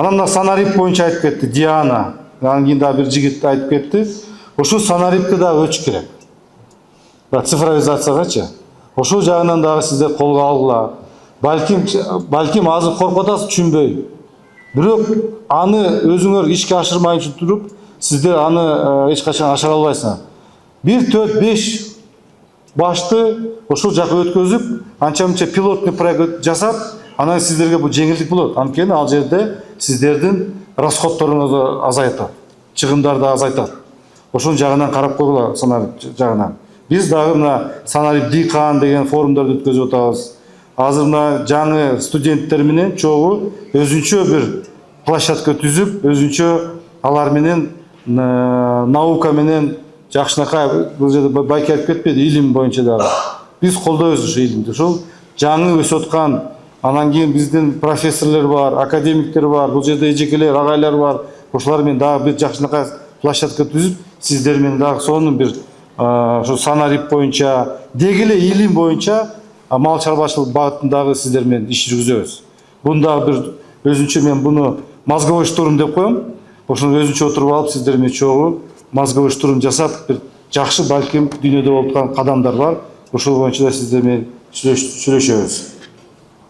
Анан мына санарип боюнча айтып кетти Диана. Анан кийин дагы бир жигит айтып кетти. Ошол санарипти дагы өчүш керек. Цифровизациягачы. Ошол жагынан дагы сиздер колго алгыла. Балким азыр коркуп атасыз, түшүнбөй. Бирок аны өзүңөр ишке ашырмайынча туруп, сиздер аны эч качан ашыра албайсыңар. 1-4-5 башты ошол жака өткөзүп, анча-мынча пилоттук проект жасап, анан сиздерге бул жеңилдик болот. Анткени ал жерде сиздердин расходторуңузду азайтат, чыгымдарды азайтат. Ошол жагынан карап койгула, санарип жагынан. Биз дагы мына санарип дыйкан деген форумдарды өткөзүп атабыз. Азыр мына жаңы студенттер менен чогуу өзүнчө бир площадка түзүп, өзүнчө алар менен наука менен жакшынакай, бул жерде байке айтып кетпеди, илим боюнча дагы. Биз колдойбуз ошо илимди. Ошол жаңы өсүп аткан, анан кийин биздин профессорлор бар, академиктер бар, бул жерде эжекелер, агайлар бар. Ошолар менен дагы бир жакшынакай площадка түзүп, сиздер менен дагы сонун бир ошо санарип боюнча, деги эле илим боюнча мал чарбачылык багытындагы сиздер менен иш жүргүзөбүз. Буну дагы бир өзүнчө мен буну мозговой штурм деп коем. Ошону өзүнчө отуруп алып сиздер менен чогуу мозговой штурм жасап, бир жакшы балким дүйнөдө болуп аткан кадамдар бар. Ошол боюнча да сиздер менен сүйлөшөбүз.